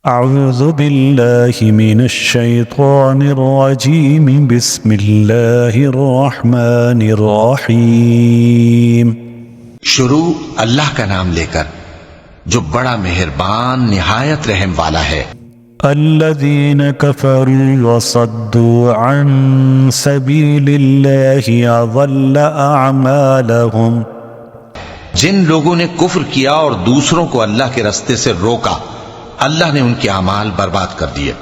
أعوذ بالله من الشيطان الرجيم بسم الله الرحمن الرحيم شروع اللہ کا نام لے کر جو بڑا مہربان نہایت رحم والا ہے۔ الذين كفروا وصدوا عن سبيل الله أضل أعمالهم جن لوگوں نے کفر کیا اور دوسروں کو اللہ کے رستے سے روکا، اللہ نے ان کے اعمال برباد کر دیے۔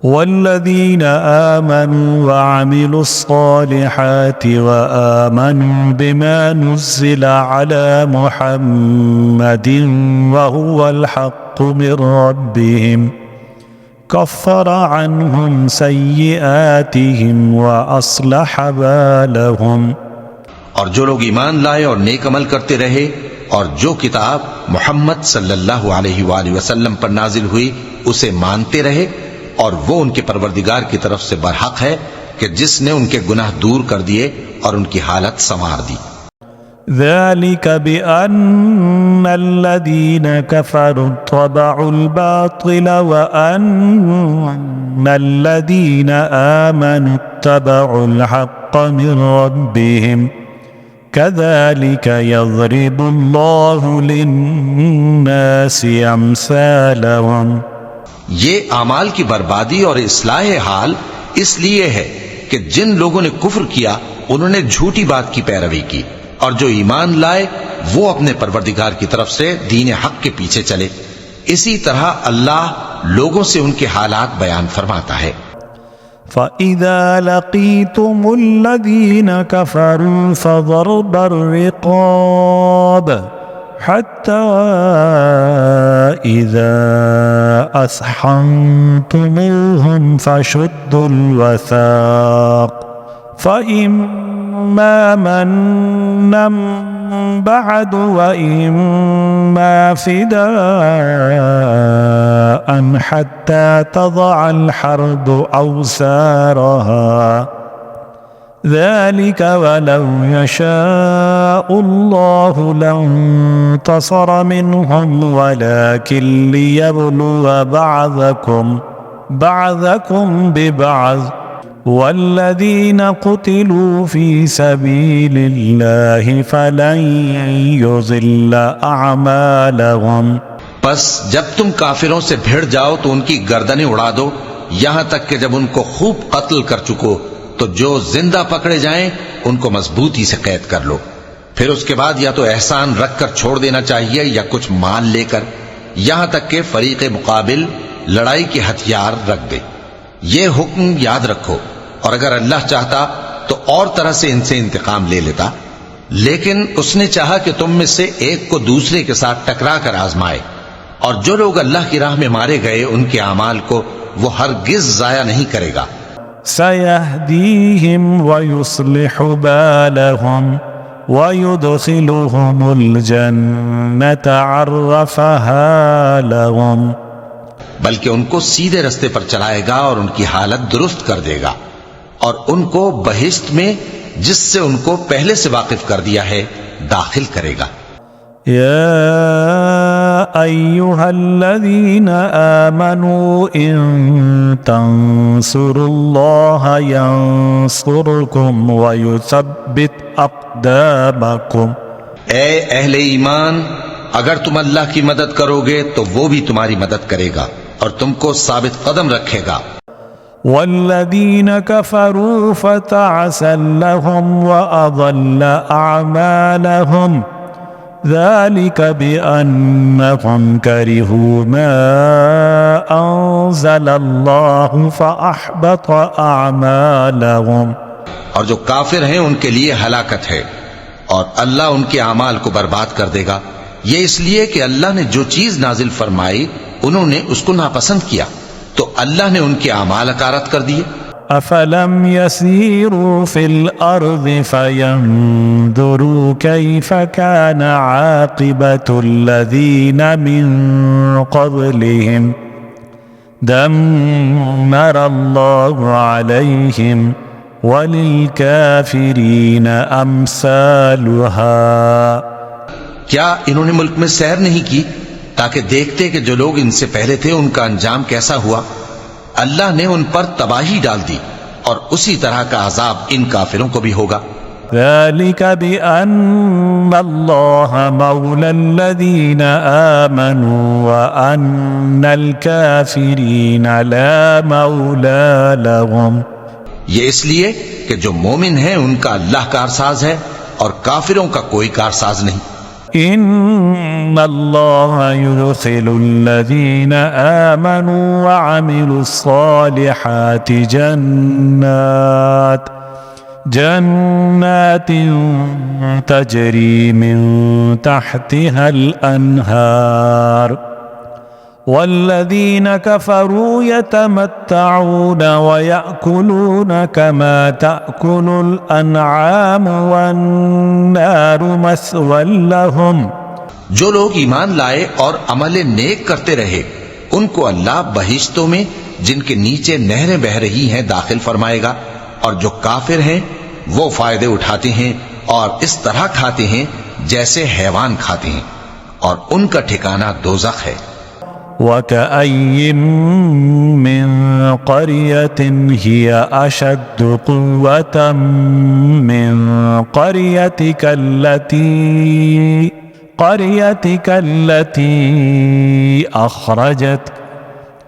والذين آمنوا وعملوا الصالحات وآمنوا بما نزل على محمد وهو الحق من ربهم كفر عنهم سيئاتهم وأصلح بالهم۔ اور جو لوگ ایمان لائے اور نیک عمل کرتے رہے اور جو کتاب محمد صلی اللہ علیہ وآلہ وسلم پر نازل ہوئی اسے مانتے رہے، اور وہ ان کے پروردگار کی طرف سے برحق ہے کہ جس نے ان کے گناہ دور کر دیے اور ان کی حالت سنوار دی۔ ذلك بأن الذين كفروا اتبعوا الباطل وأن الذين آمنوا اتبعوا الحق من ربهم كذلك يضرب الله للناس أمثالهم۔ یہ اعمال کی بربادی اور اصلاح حال اس لیے ہے کہ جن لوگوں نے کفر کیا انہوں نے جھوٹی بات کی پیروی کی، اور جو ایمان لائے وہ اپنے پروردگار کی طرف سے دین حق کے پیچھے چلے۔ اسی طرح اللہ لوگوں سے ان کے حالات بیان فرماتا ہے۔ فَإِذَا لَقِيتُمُ الَّذِينَ كَفَرُوا فَضَرْبَ الرِّقَابِ حَتَّى إِذَا أَثْخَنتُمُوهُمْ فَشُدُّوا الْوَثَاقَ فَإِمَّا مَنًّا بَعْدُ وَإِمَّا فِدَاءً حَتَّى تَضَعَ الْحَرْبُ أَوْزَارَهَا ذَلِكَ وَلَوْ يَشَاءُ اللَّهُ لَانتَصَرَ مِنْهُمْ وَلَكِنْ لِيَبْلُوَ بَعْضَكُمْ بِبَعْضٍ والذین قتلوا فی سبیل اللہ فلن یضل اعمالهم۔ پس جب تم کافروں سے بھیڑ جاؤ تو ان کی گردنیں اڑا دو، یہاں تک کہ جب ان کو خوب قتل کر چکو تو جو زندہ پکڑے جائیں ان کو مضبوطی سے قید کر لو، پھر اس کے بعد یا تو احسان رکھ کر چھوڑ دینا چاہیے یا کچھ مال لے کر، یہاں تک کہ فریق مقابل لڑائی کے ہتھیار رکھ دے۔ یہ حکم یاد رکھو، اور اگر اللہ چاہتا تو اور طرح سے ان سے انتقام لے لیتا، لیکن اس نے چاہا کہ تم میں سے ایک کو دوسرے کے ساتھ ٹکرا کر آزمائے، اور جو لوگ اللہ کی راہ میں مارے گئے ان کے اعمال کو وہ ہرگز ضائع نہیں کرے گا۔ سَيَهْدِيهِمْ وَيُصْلِحُ بَالَهُمْ وَيُدْخِلُهُمُ الْجَنَّةَ عَرَّفَهَا لَهُمْ۔ بلکہ ان کو سیدھے رستے پر چلائے گا اور ان کی حالت درست کر دے گا، اور ان کو بہشت میں جس سے ان کو پہلے سے واقف کر دیا ہے داخل کرے گا۔ یا ایہا الذین آمنوا ان تنصروا اللہ ینصرکم ویثبت اقدامکم۔ اے اہل ایمان، اگر تم اللہ کی مدد کرو گے تو وہ بھی تمہاری مدد کرے گا اور تم کو ثابت قدم رکھے گا۔ والذین کفروا فتعسا لهم وأضل أعمالهم ذلك بأنهم كرهوا ما أنزل الله فأحبط أعمالهم۔ اور جو کافر ہیں ان کے لیے ہلاکت ہے، اور اللہ ان کے اعمال کو برباد کر دے گا، یہ اس لیے کہ اللہ نے جو چیز نازل فرمائی انہوں نے اس کو ناپسند کیا تو اللہ نے ان کے اعمال اکارت کر دیے۔ افلم يسيروا في الارض فينظروا كيف كان عاقبة الذين من قبلهم دمر الله عليهم وللكافرين امثالها۔ کیا انہوں نے ملک میں سیر نہیں کی تاکہ دیکھتے کہ جو لوگ ان سے پہلے تھے ان کا انجام کیسا ہوا۔ اللہ نے ان پر تباہی ڈال دی اور اسی طرح کا عذاب ان کافروں کو بھی ہوگا۔ ذلك بأن الله مولى الذين آمنوا وأن الكافرين لا مولى لهم۔ یہ اس لیے کہ جو مومن ہیں ان کا اللہ کارساز ہے اور کافروں کا کوئی کارساز نہیں۔ إن الله يدخل الذين آمنوا وعملوا الصالحات جنات تجري من تحتها الأنهار والذين كفروا يتمتعون ويأكلون كما تأكل الأنعام والنار مثوى لهم۔ جو لوگ ایمان لائے اور عمل نیک کرتے رہے ان کو اللہ بہشتوں میں جن کے نیچے نہریں بہ رہی ہیں داخل فرمائے گا، اور جو کافر ہیں وہ فائدے اٹھاتے ہیں اور اس طرح کھاتے ہیں جیسے حیوان کھاتے ہیں، اور ان کا ٹھکانہ دوزخ ہے۔ وَكَأَيٍّ مِّن قَرْيَةٍ هِيَ أَشَدُّ قُوَّةً مِّن قَرْيَتِكَ الَّتِي أَخْرَجَتْكَ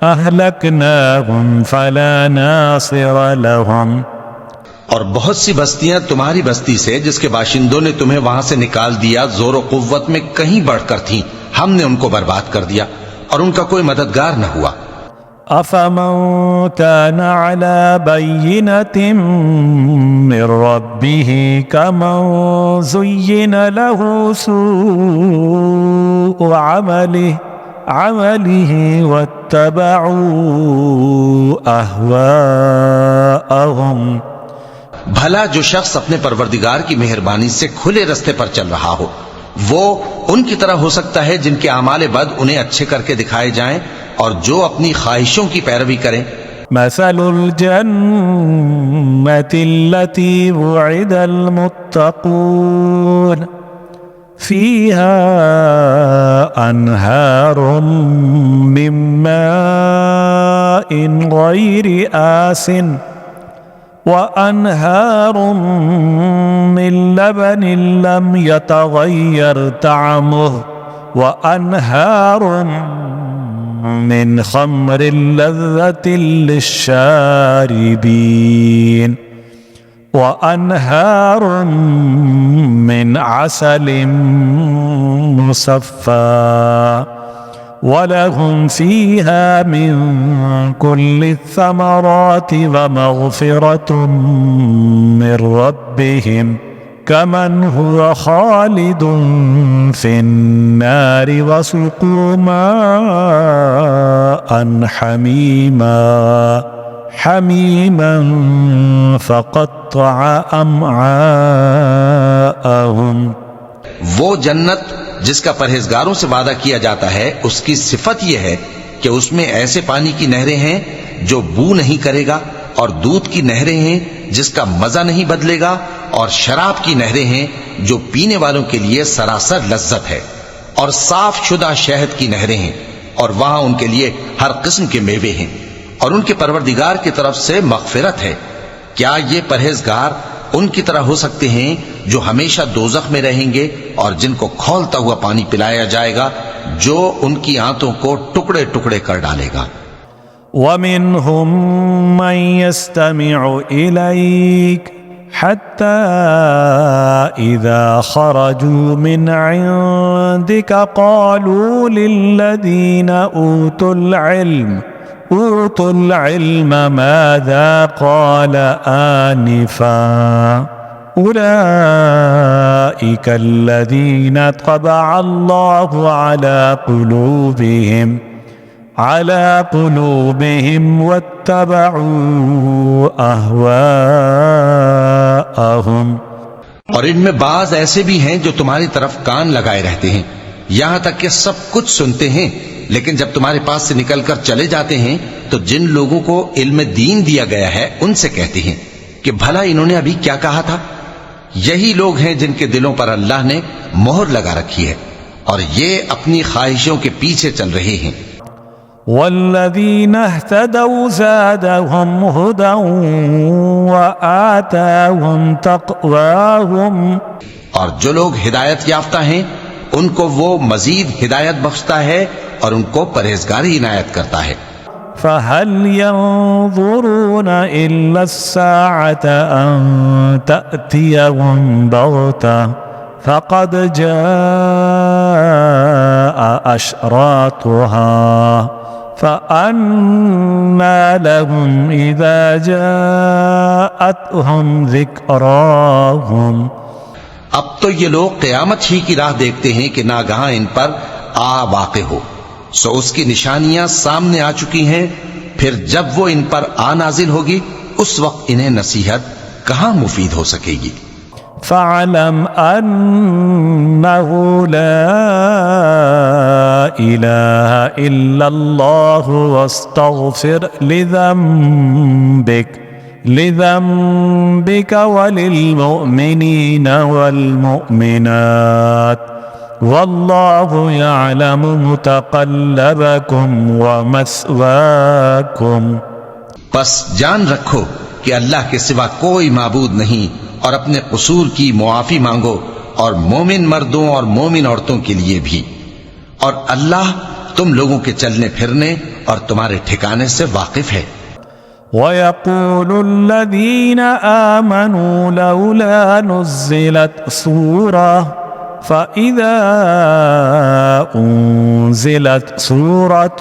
أَهْلَكْنَاهُمْ فَلَا نَاصِرَ لَهُمْ۔ اور بہت سی بستیاں تمہاری بستی سے جس کے باشندوں نے تمہیں وہاں سے نکال دیا زور و قوت میں کہیں بڑھ کر تھیں، ہم نے ان کو برباد کر دیا اور ان کا کوئی مددگار نہ ہوا۔ أَفَمَن كَانَ عَلَى بَيِّنَةٍ مِّن رَّبِّهِ كَمَن زُيِّنَ لَهُ سُوءُ عَمَلِهِ وَاتَّبَعُوا أَهْوَاءَهُمْ۔ بھلا جو شخص اپنے پروردگار کی مہربانی سے کھلے رستے پر چل رہا ہو وہ ان کی طرح ہو سکتا ہے جن کے اعمال بد انہیں اچھے کر کے دکھائے جائیں اور جو اپنی خواہشوں کی پیروی کریں۔ مثل الجنة التي وعد المتقون فيها أنهار من ماء غير آسن وأنهار من لبن لم يتغير طعمه وأنهار من خمر لذة للشاربين وأنهار من عسل مصفى ولهم فيها من كل الثمرات ومغفرة من ربهم كمن هو خالد في النار وسقوا ماء حميما فقطع أمعاءهم۔ وہ جنت جس کا پرہیزگاروں سے وعدہ کیا جاتا ہے اس کی صفت یہ ہے کہ اس میں ایسے پانی کی نہریں ہیں جو بو نہیں کرے گا، اور دودھ کی نہریں ہیں جس کا مزہ نہیں بدلے گا، اور شراب کی نہریں ہیں جو پینے والوں کے لیے سراسر لذت ہے، اور صاف شدہ شہد کی نہریں ہیں، اور وہاں ان کے لیے ہر قسم کے میوے ہیں، اور ان کے پروردگار کی طرف سے مغفرت ہے۔ کیا یہ پرہیزگار ان کی طرح ہو سکتے ہیں جو ہمیشہ دوزخ میں رہیں گے اور جن کو کھولتا ہوا پانی پلایا جائے گا جو ان کی آنتوں کو ٹکڑے ٹکڑے کر ڈالے گا۔ وَمِنْهُمْ مَنْ يَسْتَمِعُ إِلَيْكَ حَتَّى إِذَا خَرَجُوا مِنْ عِنْدِكَ قَالُوا لِلَّذِينَ أُوتُوا الْعِلْمَ مَاذَا قَالَ آنِفًا أُولَئِكَ الَّذِينَ طَبَعَ اللَّهُ عَلَى قُلُوبِهِمْ وَاتَّبَعُوا أَهْوَاءَهُمْ۔ اور ان میں بعض ایسے بھی ہیں جو تمہاری طرف کان لگائے رہتے ہیں یہاں تک کہ سب کچھ سنتے ہیں، لیکن جب تمہارے پاس سے نکل کر چلے جاتے ہیں تو جن لوگوں کو علم دین دیا گیا ہے ان سے کہتے ہیں کہ بھلا انہوں نے ابھی کیا کہا تھا۔ یہی لوگ ہیں جن کے دلوں پر اللہ نے مہر لگا رکھی ہے، اور یہ اپنی خواہشوں کے پیچھے چل رہے ہیں. والذین اہتدوا زادهم ہدی وآتاهم تقواهم، اور جو لوگ ہدایت یافتہ ہیں ان کو وہ مزید ہدایت بخشتا ہے اور ان کو پرہیزگاری عنایت کرتا ہے. فهل ينظرون إلا الساعة أن تأتيهم بغتة فقد جاء أشراطها فأنى لهم إذا جاءتهم ذكراهم. اب تو یہ لوگ قیامت ہی کی راہ دیکھتے ہیں کہ ناگہاں ان پر واقع ہو، سو اس کی نشانیاں سامنے آ چکی ہیں، پھر جب وہ ان پر نازل ہوگی اس وقت انہیں نصیحت کہاں مفید ہو سکے گی. فاعلم أنه لا إله إلا الله واستغفر لذنبك وللمؤمنين والمؤمنات والله يعلم متقلبكم ومثواكم. بس جان رکھو کہ اللہ کے سوا کوئی معبود نہیں، اور اپنے قصور کی معافی مانگو، اور مومن مردوں اور مومن عورتوں کے لیے بھی، اور اللہ تم لوگوں کے چلنے پھرنے اور تمہارے ٹھکانے سے واقف ہے. وَيَقُولُ الَّذِينَ آمَنُوا لَوْلَا نُزِّلَتْ سُورَةٌ فَإِذَا أُنزِلَتْ سُورَةٌ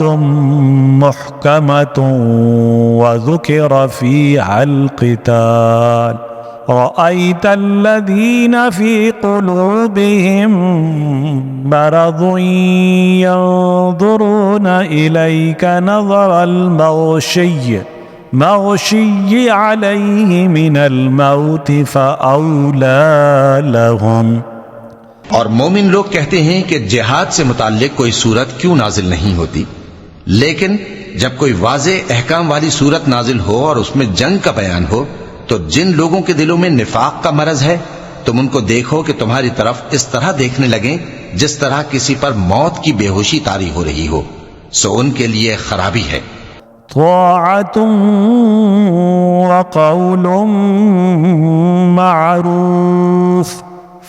مُحْكَمَةٌ وَذُكِرَ فِيهَا الْقِتَالُ رَأَيْتَ الَّذِينَ فِي قُلُوبِهِم مَّرَضٌ يَنظُرُونَ إِلَيْكَ نَظَرَ المغشي عليه من الموت فأولى لهم. اور مومن لوگ کہتے ہیں کہ جہاد سے متعلق کوئی صورت کیوں نازل نہیں ہوتی، لیکن جب کوئی واضح احکام والی صورت نازل ہو اور اس میں جنگ کا بیان ہو تو جن لوگوں کے دلوں میں نفاق کا مرض ہے تم ان کو دیکھو کہ تمہاری طرف اس طرح دیکھنے لگیں جس طرح کسی پر موت کی بے ہوشی طاری ہو رہی ہو، سو ان کے لیے خرابی ہے. طاعة وقول معروف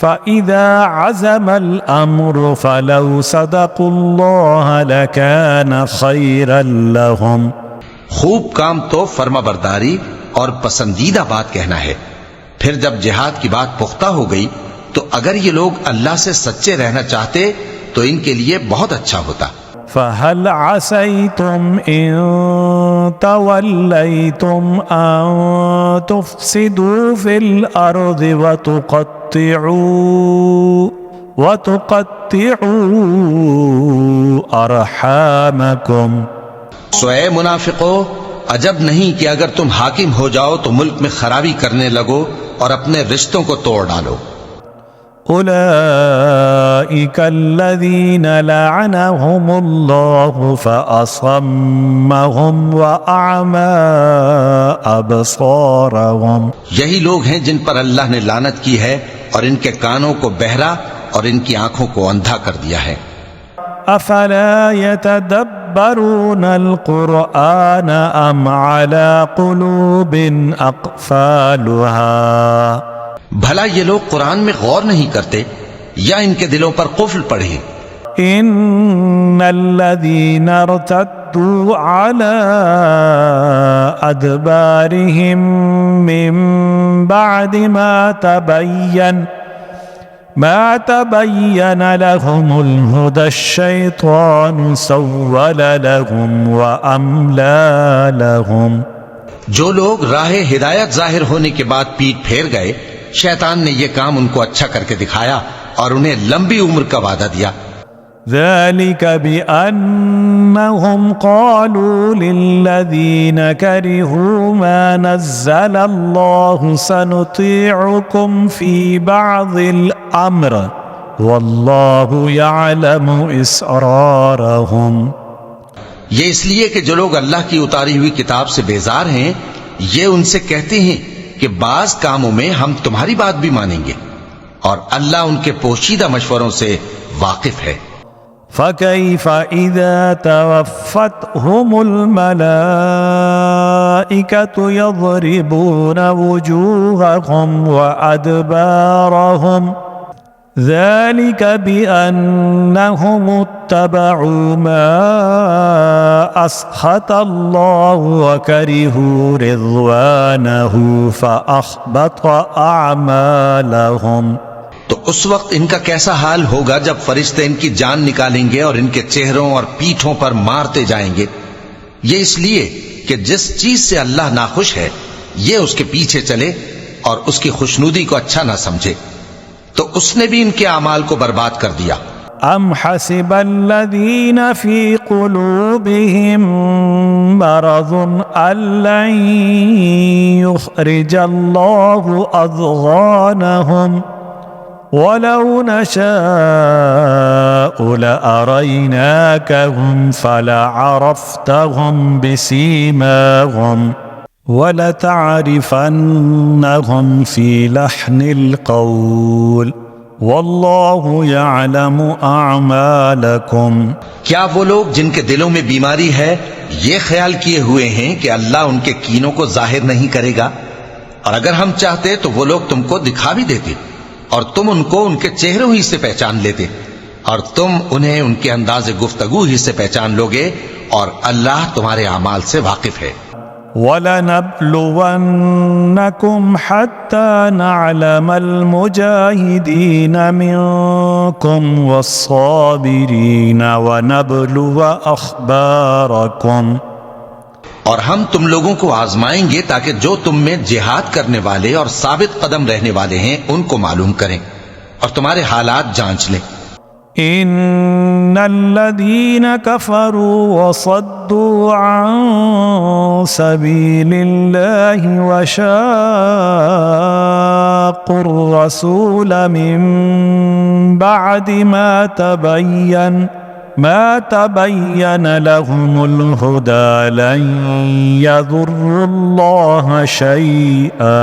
فإذا عزم الأمر فلو صدقوا الله لكان خيرا لهم. خوب کام تو فرما برداری اور پسندیدہ بات کہنا ہے، پھر جب جہاد کی بات پختہ ہو گئی تو اگر یہ لوگ اللہ سے سچے رہنا چاہتے تو ان کے لیے بہت اچھا ہوتا. فهل عسيتم إن توليتم أن تفسدوا في الأرض وتقطعوا أرحامكم. سو اے منافقو، عجب نہیں کہ اگر تم حاکم ہو جاؤ تو ملک میں خرابی کرنے لگو اور اپنے رشتوں کو توڑ ڈالو. أولئك الذين لعنهم الله فأصمهم وأعمى أبصارهم. یہی لوگ ہیں جن پر اللہ نے لعنت کی ہے اور ان کے کانوں کو بہرا اور ان کی آنکھوں کو اندھا کر دیا ہے. أفلا يتدبرون القرآن أم على قلوب أقفالها. بھلا یہ لوگ قرآن میں غور نہیں کرتے یا ان کے دلوں پر قفل پڑے؟ ان الذين ارتدوا على ادبارهم من بعد ما تبين لهم الهدى الشيطان سول لهم واملى لهم. جو لوگ راہ ہدایت ظاہر ہونے کے بعد پیٹ پھیر گئے، شیطان نے یہ کام ان کو اچھا کر کے دکھایا اور انہیں لمبی عمر کا وعدہ دیا. ذلك بأنهم قالوا للذين كرهوا ما نزل الله سنطيعكم في بعض الأمر والله يعلم إسرارهم. یہ اس لیے کہ جو لوگ اللہ کی اتاری ہوئی کتاب سے بیزار ہیں یہ ان سے کہتے ہیں کہ بعض کاموں میں ہم تمہاری بات بھی مانیں گے، اور اللہ ان کے پوشیدہ مشوروں سے واقف ہے۔ فكيف إذا توفتهم الملائكة يضربون وجوههم وأدبارهم ذلك بأنهم اتبعوا ما أسخط الله وكرهوا رضوانه فأحبط أعمالهم۔ تو اس وقت ان کا کیسا حال ہوگا جب فرشتے ان کی جان نکالیں گے اور ان کے چہروں اور پیٹھوں پر مارتے جائیں گے، یہ اس لیے کہ جس چیز سے اللہ ناخوش ہے یہ اس کے پیچھے چلے اور اس کی خوشنودی کو اچھا نہ سمجھے، تو اس نے بھی ان کے اعمال کو برباد کر دیا۔ أم حسب الذين في قلوبهم مرض أن لن يخرج الله أضغانهم ولو نشاء لأريناكهم فلعرفتهم بسيماهم ولتعرفنهم في لحن القول واللہ یعلم اعمالکم۔ کیا وہ لوگ جن کے دلوں میں بیماری ہے یہ خیال کیے ہوئے ہیں کہ اللہ ان کے کینوں کو ظاہر نہیں کرے گا؟ اور اگر ہم چاہتے تو وہ لوگ تم کو دکھا بھی دیتے اور تم ان کو ان کے چہروں ہی سے پہچان لیتے، اور تم انہیں ان کے انداز گفتگو ہی سے پہچان لوگے، اور اللہ تمہارے اعمال سے واقف ہے۔ وَلَنَبْلُوَنَّكُمْ حَتَّى نَعْلَمَ الْمُجَاهِدِينَ مِنكُمْ وَالصَّابِرِينَ وَنَبْلُوَ أَخْبَارَكُمْ۔ اور ہم تم لوگوں کو آزمائیں گے تاکہ جو تم میں جہاد کرنے والے اور ثابت قدم رہنے والے ہیں ان کو معلوم کریں اور تمہارے حالات جانچ لیں۔ ان الذين كفروا وصدوا عن سبيل الله وشاقوا الرسول من بعد ما تبين لهم الهدى لن يضروا الله شيئا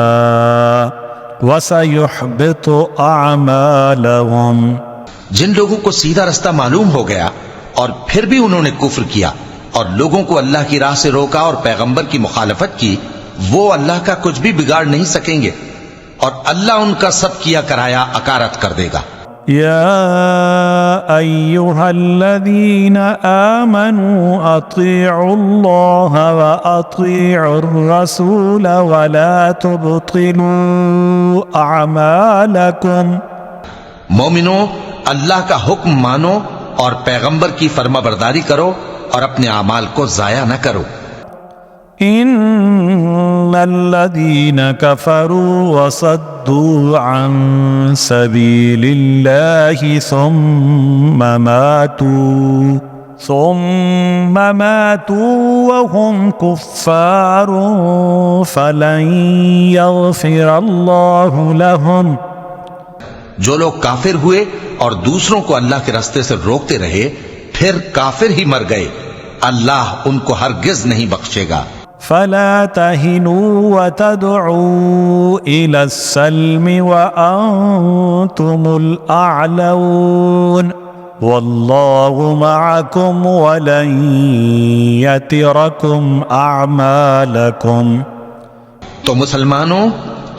وسيحبط أعمالهم۔ جن لوگوں کو سیدھا رستہ معلوم ہو گیا اور پھر بھی انہوں نے کفر کیا اور لوگوں کو اللہ کی راہ سے روکا اور پیغمبر کی مخالفت کی، وہ اللہ کا کچھ بھی بگاڑ نہیں سکیں گے اور اللہ ان کا سب کیا کرایا اکارت کر دے گا۔ یا ایھا الذین آمنوا اطیعوا اللہ واطیعوا الرسول ولا تبطلوا اعمالکم۔ مومنو، اللہ کا حکم مانو اور پیغمبر کی فرما برداری کرو اور اپنے اعمال کو ضائع نہ کرو۔ ان الذين كفروا وصدوا عن سبيل الله ثم ماتوا وهم كفار فلن يغفر الله لهم۔ جو لوگ کافر ہوئے اور دوسروں کو اللہ کے راستے سے روکتے رہے پھر کافر ہی مر گئے، اللہ ان کو ہرگز نہیں بخشے گا۔ فلا تهنوا وتدعوا إلى السلم وأنتم الأعلون والله معكم ولن يتركم أعمالكم۔ تو مسلمانوں،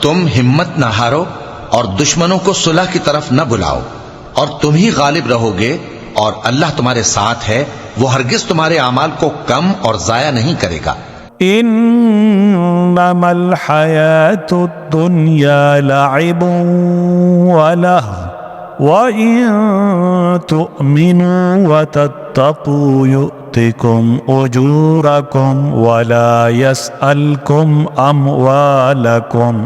تم ہمت نہ ہارو اور دشمنوں کو صلح کی طرف نہ بلاؤ، اور تم ہی غالب رہو گے، اور اللہ تمہارے ساتھ ہے، وہ ہرگز تمہارے اعمال کو کم اور ضائع نہیں کرے گا۔ انما الحیاة الدنیا لعب ولہو وَإِن تُؤْمِنُوا وَتَتَّقُوا يُؤْتِكُمْ أُجُورَكُمْ وَلَا يَسْأَلْكُمْ أَمْوَالَكُمْ۔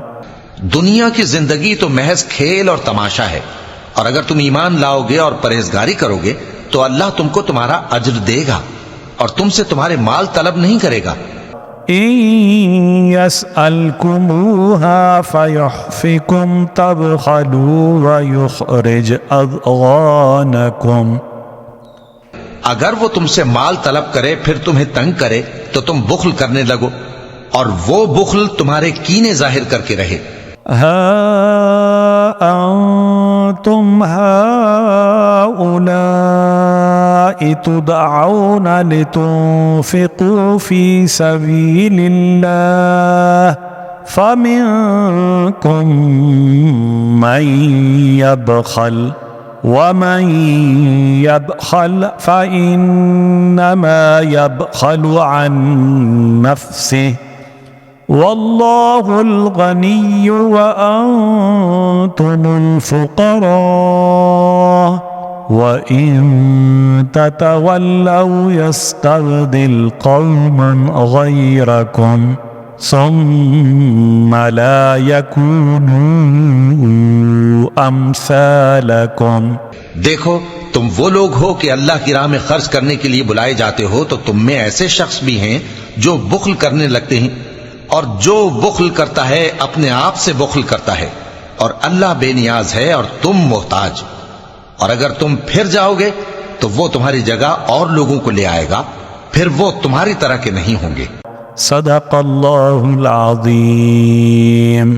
دنیا کی زندگی تو محض کھیل اور تماشا ہے، اور اگر تم ایمان لاؤ گے اور پرہیزگاری کرو گے تو اللہ تم کو تمہارا اجر دے گا اور تم سے تمہارے مال طلب نہیں کرے گا۔ إِن يَسْأَلْكُمُوهَا فَيُحْفِكُمْ تَبْخَلُوا وَيُخْرِجْ أَضْغَانَكُمْ۔ اگر وہ تم سے مال طلب کرے پھر تمہیں تنگ کرے تو تم بخل کرنے لگو، اور وہ بخل تمہارے کینے ظاہر کر کے رہے۔ ها أنتم هؤلاء تدعون لتنفقوا في سبيل الله فمنكم من يبخل ومن يبخل فإنما يبخل عن نفسه والله الغني وأنتم الفقراء وإن تتولوا يستبدل قوما غيركم ثم لا يكونوا أمثالكم. دیکھو تم وہ لوگ ہو کہ اللہ کی راہ میں خرچ کرنے کے لیے بلائے جاتے ہو تو تم میں ایسے شخص بھی ہیں جو بخل کرنے لگتے ہیں، اور جو بخل کرتا ہے اپنے آپ سے بخل کرتا ہے، اور اللہ بے نیاز ہے اور تم محتاج. اور اگر تم پھر جاؤ گے تو وہ تمہاری جگہ اور لوگوں کو لے آئے گا، پھر وہ تمہاری طرح کے نہیں ہوں گے. صدق اللہ العظیم.